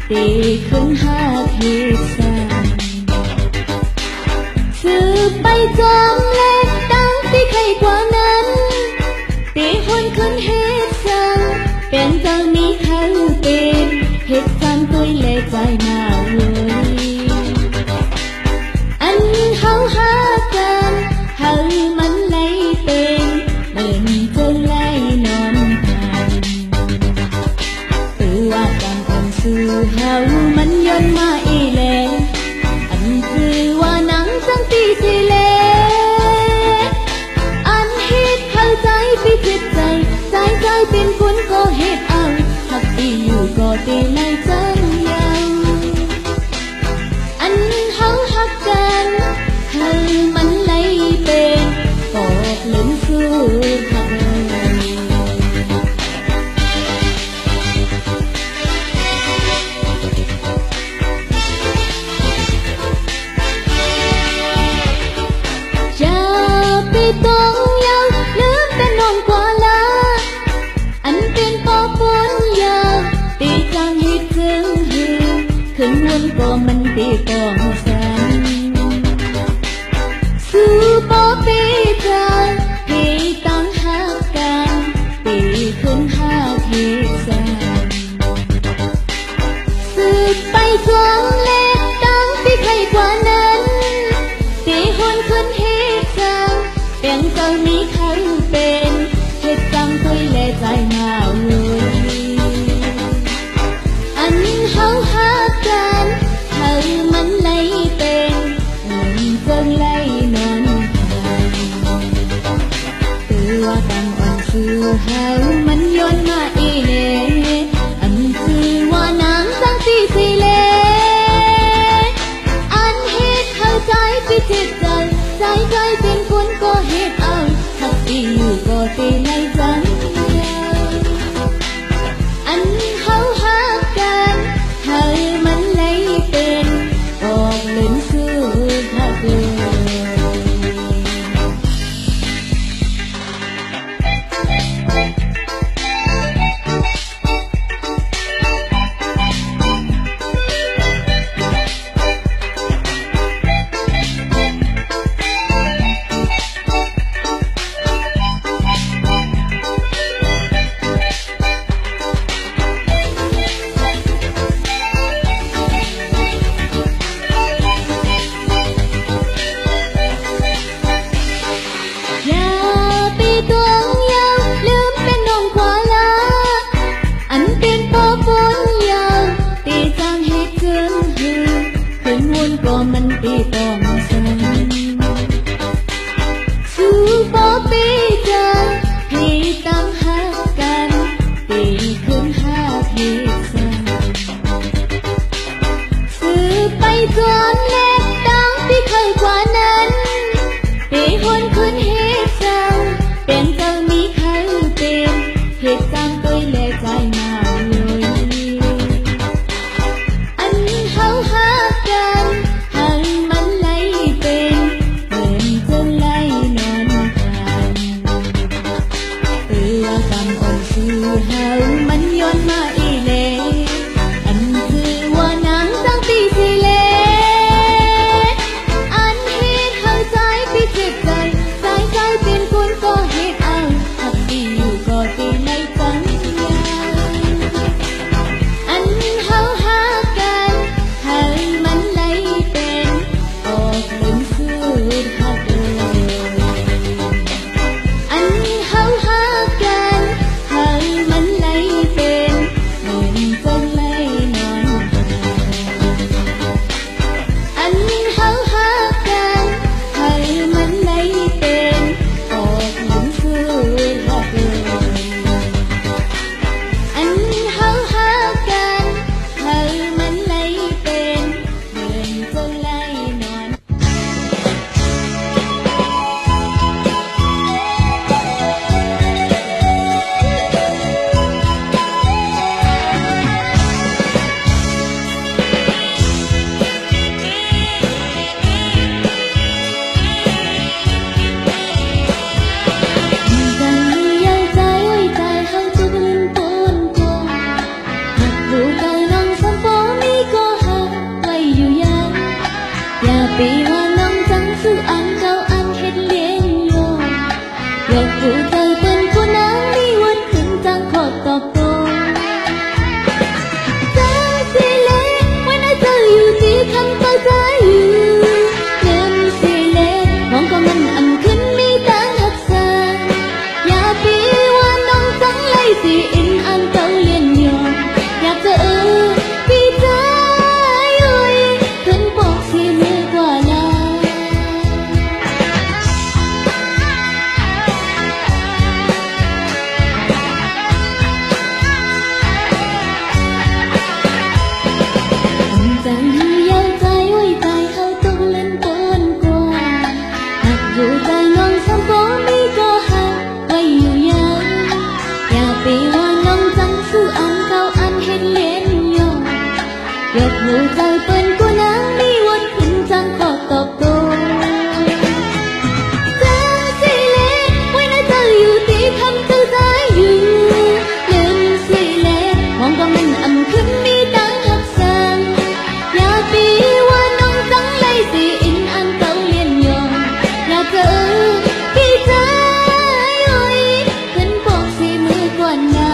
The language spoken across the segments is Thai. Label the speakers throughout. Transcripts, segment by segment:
Speaker 1: ตีขึ้นหาเหตุสร้างสืบไปจองเล็กตั้งที่ใครกว่านั้นตีคนขึ้นเหตุสร้างเป็นเจ้านี้เขาเป็นเหตุสร้างตัวเล็กใจมาเลยอันเขาหากันเขามันไล่เป็นเหมือนจนไล่นอนพันตือว่าการคนซื้อเขามันย้อนมาอีแลอันคือว่านังจังตีสิเลอันเหตุเข้าใจพิจิตใจใจเป็นคนก็เหตุเอาหักตีอยู่ก็ตีในจังยังอันเขาหักกันเขามันไล่เป็นกอกลืมสู้หักต้องยาวลืมแต่น้องกว่าลาอันเป็นปอปนยาวตีจางฮิตจึงหือขึ้นวนก็มันตีกองสันสู้ปอปีจางให้ตั้งหักกันตีขึ้นหาเหตุสันสืบไปจวงเล็กตั้งที่ใครกว่านั้นตีหวนขึ้นเหตุสันเป็นเจ้านี้เขาเป็นเหตุจังคุยแลใจมาเลยอันเขาหากันเขามันไล่เป็นเหมือนจนไล่นอนตือว่าตังอ่อนซื้อเขามันย้อนมาอีเลอันคือว่านางสังสีสิเลอันเหตุเข้าใจพิจิตใจใจเป็นคนก็เหตุเอาหักตีอยู่ก็ตีในจังอันเขาหากันเขามันไล่เป็นออกเล่นสู้หักเลยก็มันตีต้องสันสู้ปอปีจางให้ตั้งหักกันตีขึ้นหาเหตุสันสืบไปจนเล็กตั้งที่เคยกว่านั้นตีหวนขึ้นเหตุสันเป็นเจ้านี้เขาเป็นเหตุจังตัวเล็กใจมาเลยอันเขาหากันมันไล่เป็นเหมือนจนไล่นอนพันตือว่ากำอ่อนซื้อเขามันย้อนมาอีเลอันคือว่านางจังตีสิเลอันเหตุเข้าใจพิจิตใจใจเป็นคนก็เหตุเอาหักตีอยู่ก็ตีในจังอันเขาหากันเขามันไล่เป็นออกลืมสู้หักเลยอันเขาหากันเขามันไล่เป็นเหมือนจนไล่นอนอันเขาหากันเขามันไล่เป็นออกลืมสู้หักเลยอันเขาหากันเขามันไล่เป็นเหมือนจนไล่นอนยังใจไว้ใจเขาจุกลืมปนปนหักผู้ใจน้องสมปน อยากรู้ใจเป็นกูนั้นมีวันขึ้นจังขอตอบตัวเจอสิเล่ไว้นะเธออยู่ที่คำเธอใจอยู่ลืมสิเล่มองก็มันอ่ำขึ้นมีตั้งหักสังอย่าปีว่าน้องจังเลยสิอินอันเก่าเลียนยองอย่าเจอพี่ใจขึ้นปอกสีมือกว่านา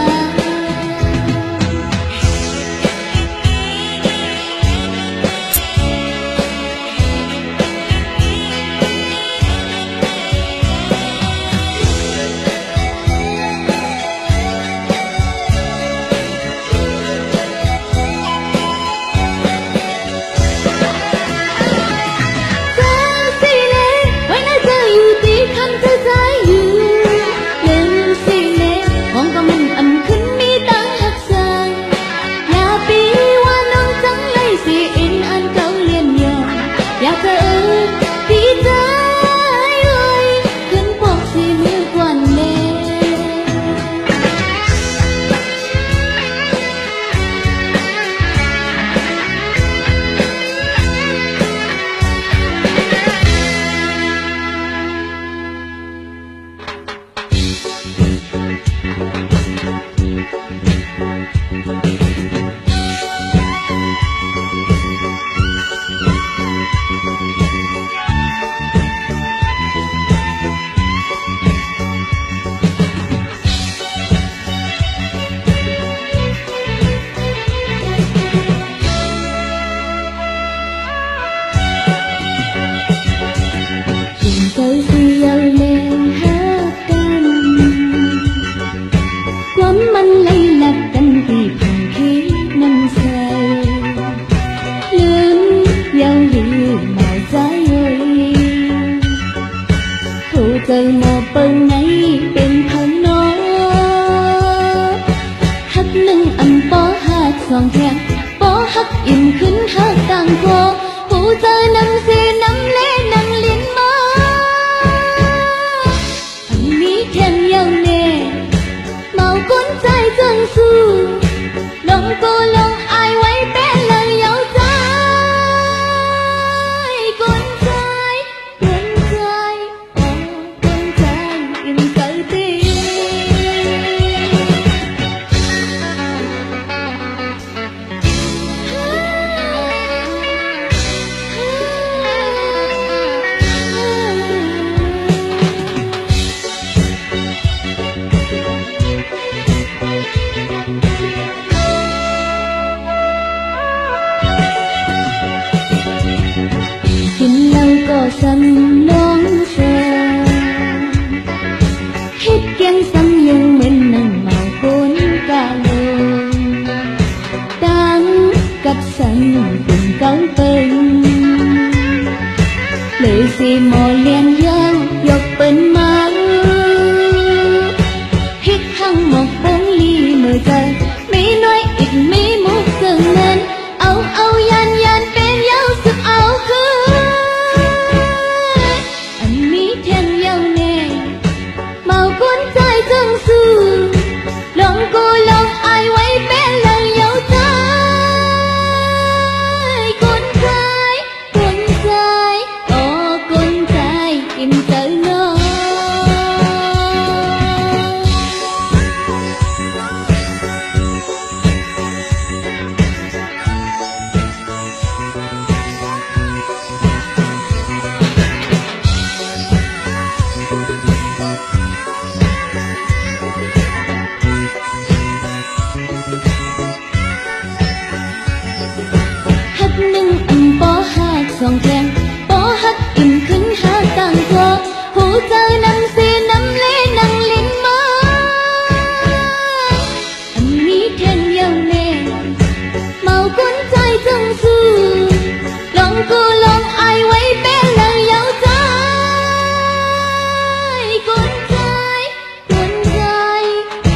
Speaker 1: trời mùa bừng nay bên thân nó hát nâng âm bó hát giòn thẹn bó hát im khấn hát tàng cô hú tơ năm xe năm lẽ năm liên mơ anh mỹ thêm nhau nè màu cuốn trái chân su lòng cô lòng ai quay bé lời nhau xanh non sờ hết kiêng xăm nhưng mình nâng màu cuốn cả lường đang cặp xanh cùng cấu tình lệ gì mò liền giang dọc bên má hít hăng một bốn ly mờ dài mỹ nói ít mỹ một dần nên âu âu yan yan bên nhau sức áo khứ lòng cô lòng ai quay bé lần nhau trái con trai ô con trai im tới nó giòn thẹn bó hát im khấn hát tàng thơ hú tơ năm xe năm lẽ năng lên mơ anh mỹ thêm nhau nè màu cuốn trái chân su lòng cô lòng ai quay bé lời nhau trái con trai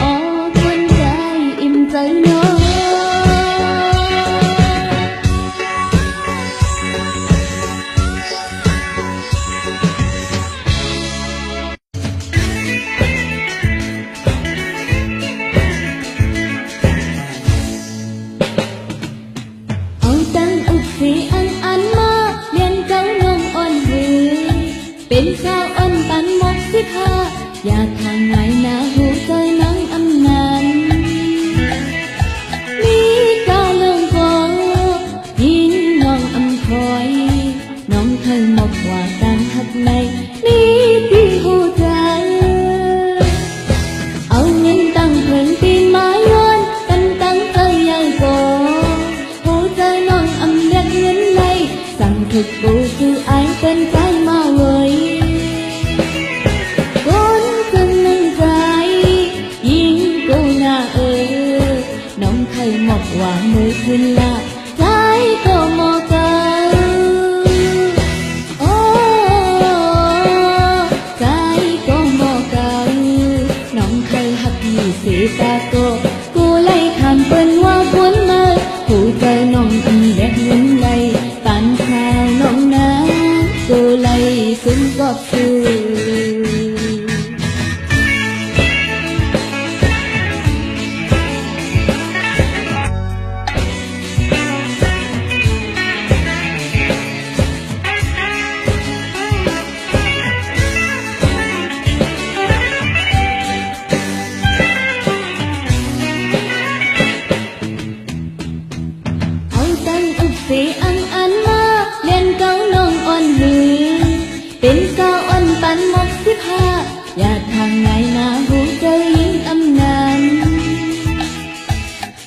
Speaker 1: ô con trai im tới nó เป็นสาวอ่อนปัน65อยากทางไงนาหูใจน้องอำนาจมีกาเรื่องก่อยินน้องอำคอยน้องเคยบอกว่าต่างหักในนี่ที่หูใจเอาเงินตั้งเพิ่นปีนไม้วนกันตั้งใจใหญ่ก่อหูใจน้องอำเล็กเงินในสั่งถึกปูคือไอเป็นใจมาเว้ยบอกว่ามือขึ้นละใจก็มอเกาโอ้ใจก็มอเกาน้องเคยหักอยู่สีตาโกกูไล่คำเป็นว่าควรมาหูใจน้องอันเล็กเงินไล่ปานข้าวน้องนะกูไล่ซึ้งก็คือสีอันมาเล่นเก้าน้องอ่อนหือเป็นสาวอ่อนปัน65อยากทางไงนาหูเจอยิ่งอำนาจ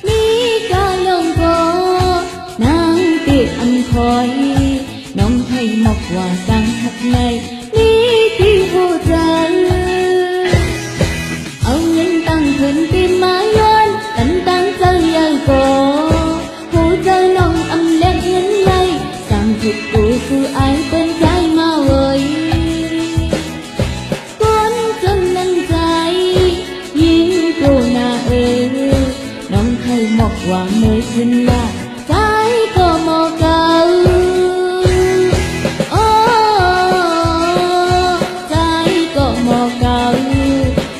Speaker 1: มีกาลงโกนางติดอันคอยน้องให้บอกว่าตั้งหักในนี่ที่หูใจเอาเงินตั้งเพิ่นปีนมาย้อนตั้งใจใหญ่โกหูใจน้องอำเล็กเงินในสั่งถูกกูคือไอเป็นใจมาเว้ยคนจนนั่นใจยิ่งกูน่าน้องเคยบอกว่าเมื่อขึ้นละใจก็มอเกาโอ้ใจก็มอเกา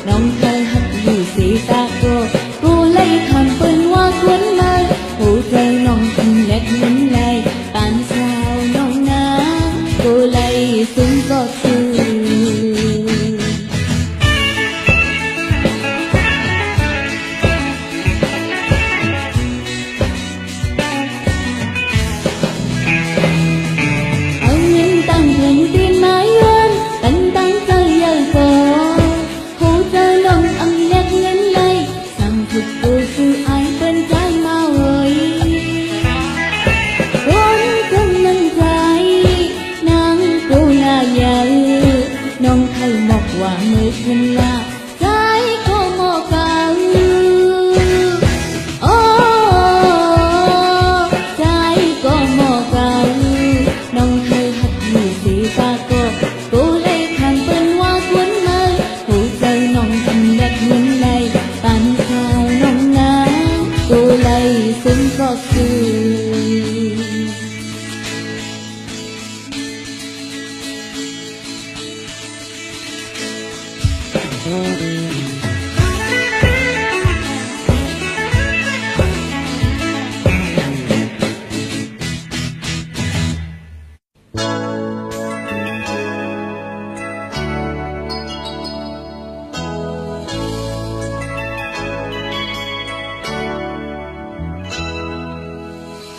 Speaker 1: น้องเคยหักอยู่สีตาโกกูไล่คำเป็นว่าควรมาหูใจน้องอันเล็กเงินไล่ปานสาวน้องนะกูไล่ซึ้งก็คือเอาเงินตั้งเพิ่นตีนไม้วนตั้งใจใหญ่โตหูใจน้องอันเล็กเงินไล่สั่งถูกกูคือไอเป็นใจมาเว้ยคนจนนั่นใจนางกูน่าใหญ่น้องให้บอกว่ามือขึ้นละใจก็มอเกาโอ้ใจก็มอเกาน้องให้หักอยู่สีตาโกกูเลยคำเป็นว่าควรมาหูใจน้องอันเล็กเงินไล่ปานข้าวน้องนะกูไล่ซึ้งก็คือ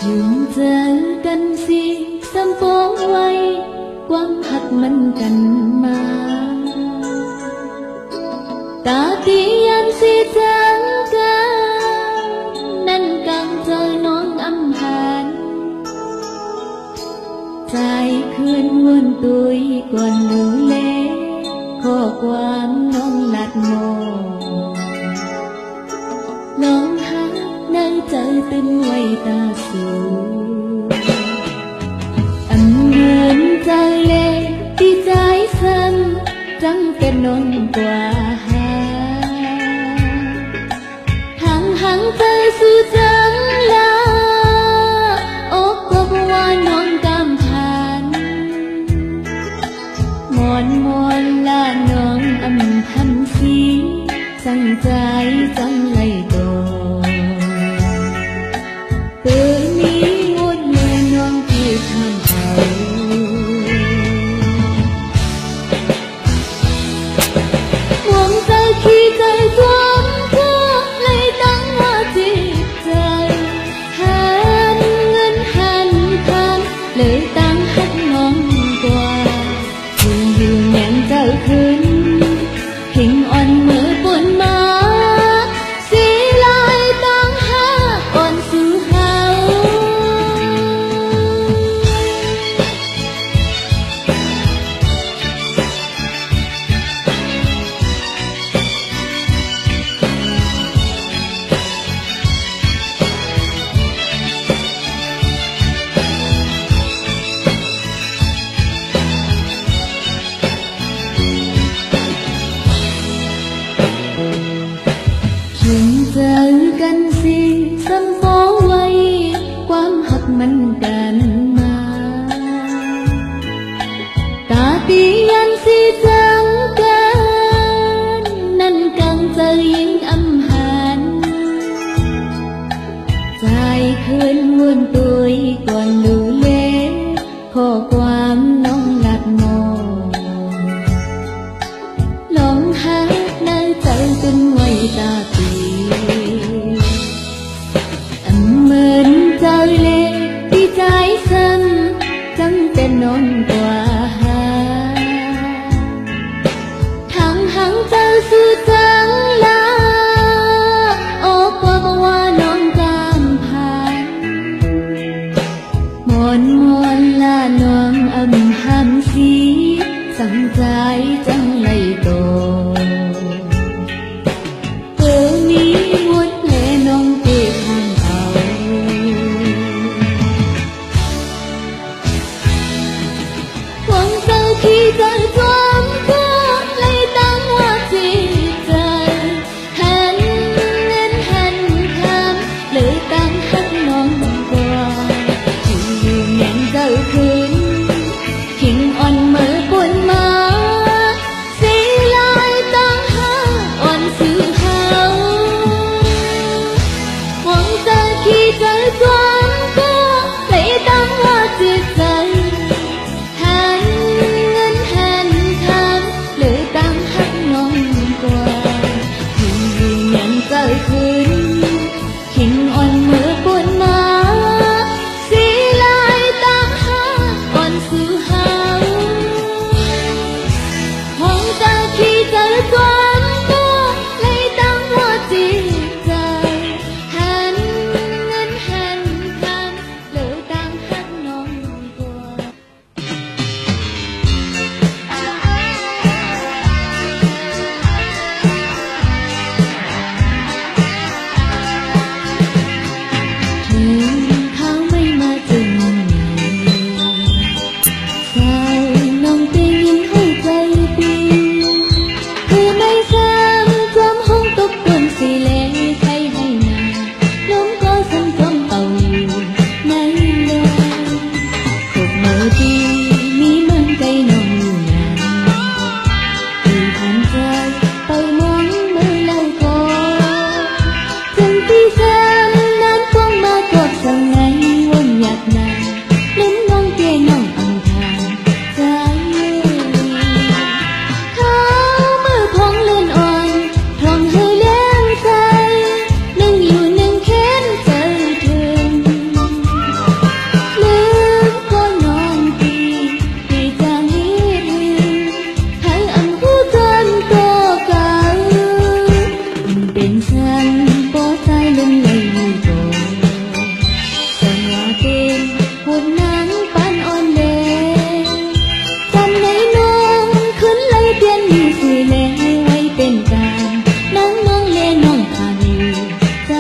Speaker 1: ยุ่งเจอกันสิสมปองไว้ความหักมันกันมาตาที่ยันสิจังกันนั่นกังเจอน้องอำหานใจคืนวนตุยกวนลือเล่ข้อความน้องลัดโมน้องหักในใจตึงไว้ตาสูอันเงินใจเล่ที่ใจซ้ำจังเป็นนนกว่าหาหังใจสู่จังลาอกก็บว่าน้องกำผ่านมอนลาน้องอำพันสีสั่งใจจังไล่โดตื่นนี้งดเมื่อน้องที่ทำเอา วนตุยก่อนดูเล่ข้อความน้องหลัดมองลองหาในใจจนไว้ตาปีเหมือนเจ้าเล่ที่ใจซ้ำจำเป็นนอนกว่าหาทางหังเจ้าสู่จังลาออกกว่าบอกว่าน้องกำผ่านมอนลาน้องหำสีสั่งใจจังไลโตนี้มดแลน้องเก็บทางเอาหวังเจ้าที่ใจความก็เลยตั้งว่าจิตใจหันเงินหันคำเลยตั้งหักน้องกว่าที่ยืนยันเจ้าคืนทิ้งอ่อนเมื่อปนมาสีลายตั้งหาอ่อนสื่อเขาหวังเจ้าที่ใจความก็เลยตั้งว่าจิตใจหันเงินหันคำเลยตั้งหักน้องกว่าที่ยืนยันเจ้าคืนทิ้งอ่อนเมื่อปนมาสีลายตั้งหาอ่อนสื่อเขาหวังเจ้าที่ใจความก็เลยตั้งว่าจิตใจหันเงินหันคำเลยตั้งหักน้องกว่าถึงเขาไม่มาจึงใจน้องได้ยินให้ใจปีคือไม่ซ้ำความห้องตกบนสีเลใครให้นาลมก็สั่นจมเป่าอยู่ในแดนพบเมื่อดีมีมันใจน้องอยู่นานที่ผ่านใจไปมองมือแล้วก็จนที่ซ้ำนั้นต้องมากอดสั่งไงวนอยากนานเล่นน้องเกน้องอังคารใจเขามือพองเลื่อนอ่อนพร้อมให้เลี้ยงใจหนึ่งอยู่หนึ่งแค้นใจถึงลืมก็นอนตีจางให้ลืมให้อันผู้จนตัวเก่าเป็นฉันบ่ใจลงเลยอยู่โตจังว่าเป็นหุ่นนางปานอ่อนแลจำให้น้องขึ้นเลยเปลี่ยนมีสิแลไว้เป็นการนั่งน้องเลน้องผ่านอยู่ใจ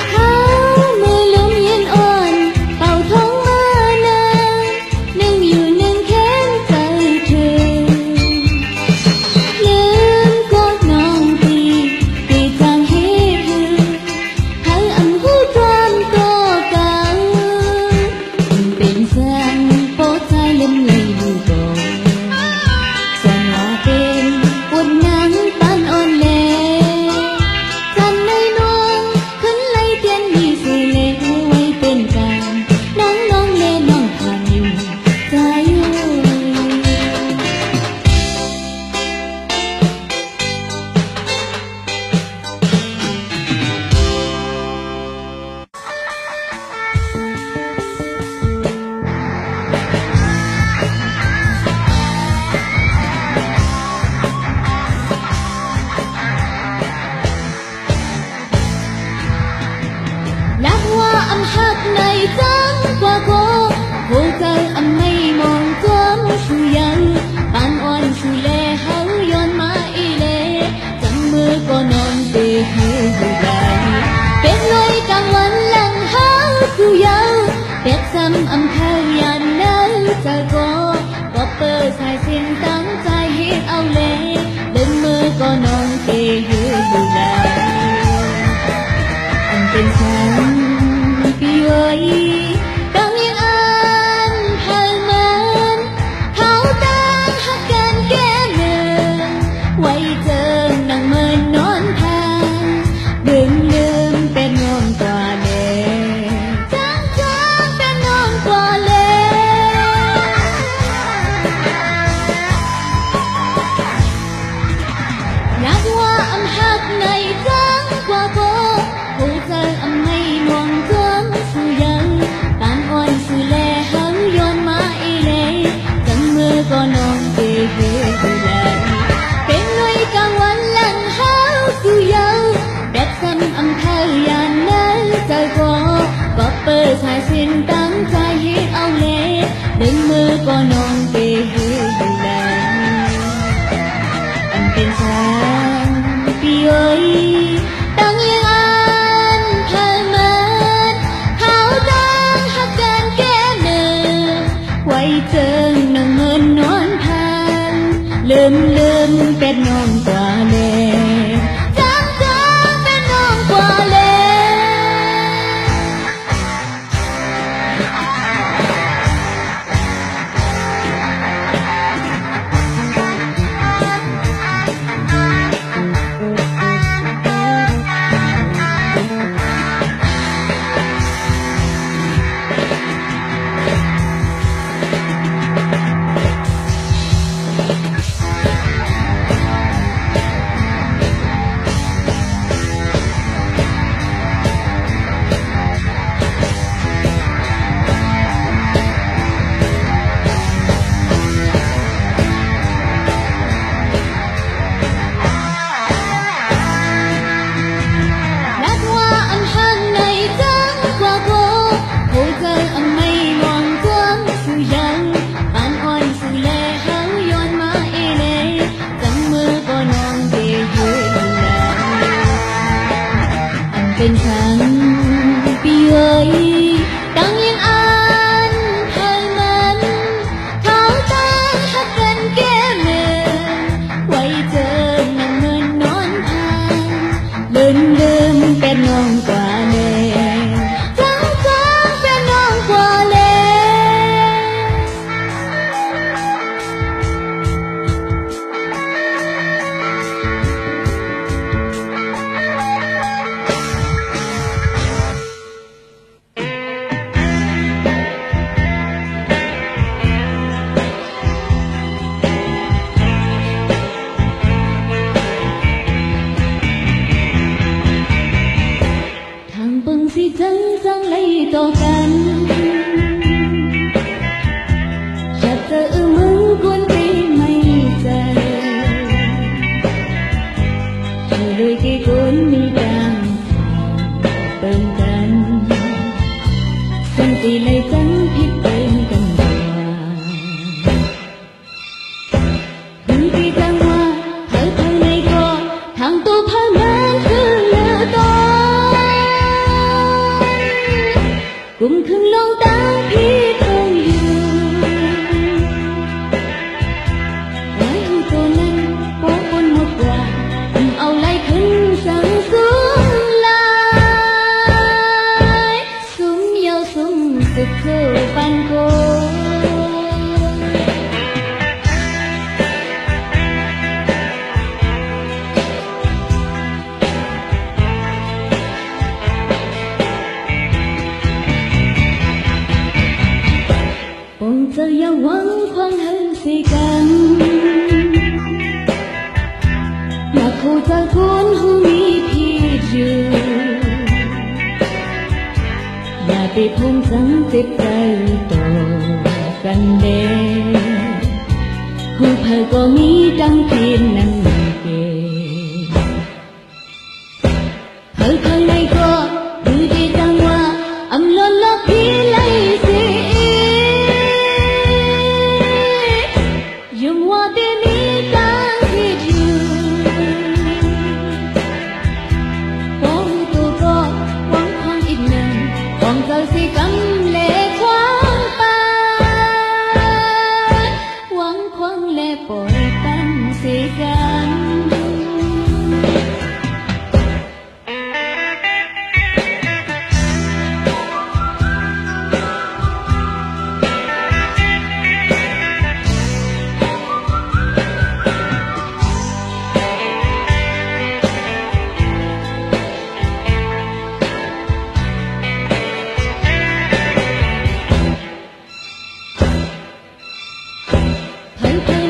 Speaker 1: เขามือลืมเย็นอ่อนเป่าท้องมานานหนึ่งอยู่หนึ่งแค้นใจถึงลืมก็น้องตีจางให้ลืมให้อันผู้จนตัวเก่าเป็นฉันโปรดใจเล่นเลยอยู่โตฉันว่าเป็นหุ่นนางปานอ่อนแลจำในน้องขึ้นเลยเปลี่ยนมีสิเลไว้เป็นการน้องเลน้องผ่านอยู่ใจนักว่าอำหักในจังกว่าโคเจออำไม่มองจอมชูยังปานอ่อนชูแลเฮาย้อนมาอีเลจังมือก็นอนเตะให้หูใหญ่เป็นเลยกลางวันหลังเฮาสู่เยาเป็ดซ้ำอำเภอยานนั้นจะก็เปิดสายเสียงตั้งใจเฮ็ดเอาเลยเดินมือก็นอนเตะ âm hát này tháng qua cô hồ sơ âm hay nuông thương sự dân tàn oan sự lệ hứng yon mãi lệ chẳng mưa có non về về về lại bên nuôi càngวันlần háo sự dân đẹp xăm âm thơ yàn nơi trời cóเปิดสายสิ้นตั้งใจให้เอาเล่ดึงมือก็นอนเกยอยู่แล้วอันเป็นฉันปีเอ้ยตั้งยังอันเธอเหมือนเขาตั้งหักกันแก่เนื้อไว้เจอหนึ่งเงินนอนพันลืมเป็นนอนกว่าเล่จังเป็นนอนกว่าเล่เป็นฉันปีเอ้ยตั้งยังอันเธอมันเขาตั้งหักกันแก่เมื่อไว้เจอนั่งเงินนอนพันลืมเป็นน้องกว่าเล่จังเป็นน้องกว่าเล่สิจังเลยต่อกันจะเจอมึงคนที่ไม่เจอช่วยด้วยกี่คนมีการเปิ่นกันคนที่เลยจังผิดเป็นกันว่าคุณที่จังว่าเธอในก็ทางตัวพามันคือเลือตัวกุมขึ้นลงตั้งพี่คงอยู่ไว้หูตัวนั้นโป๊ะบนหมดกว่าเอาไหลขึ้นสั่งสูงลายสูงยาวสูงสุดคือปันโกจะอย่าหวังความเห็นสิกันอยากคู่จะคนหูมีผิดอยู่อย่าไปพุ่งสังเจ็บใจต่อกันเด้หูเธอก็มีดังเพียงนั้นเองเธอเคยในก็ดูดีจังว่าอำลนลอกพี่ไล่สิยังว่าเดี๋ยวนี้ตั้งผิดอยู่พอตัวก็หวังความอีกหนึ่งของเจ้าสิกำเล่ความไปหวังความเล่ปล่อยตั้งสิกัน เธอ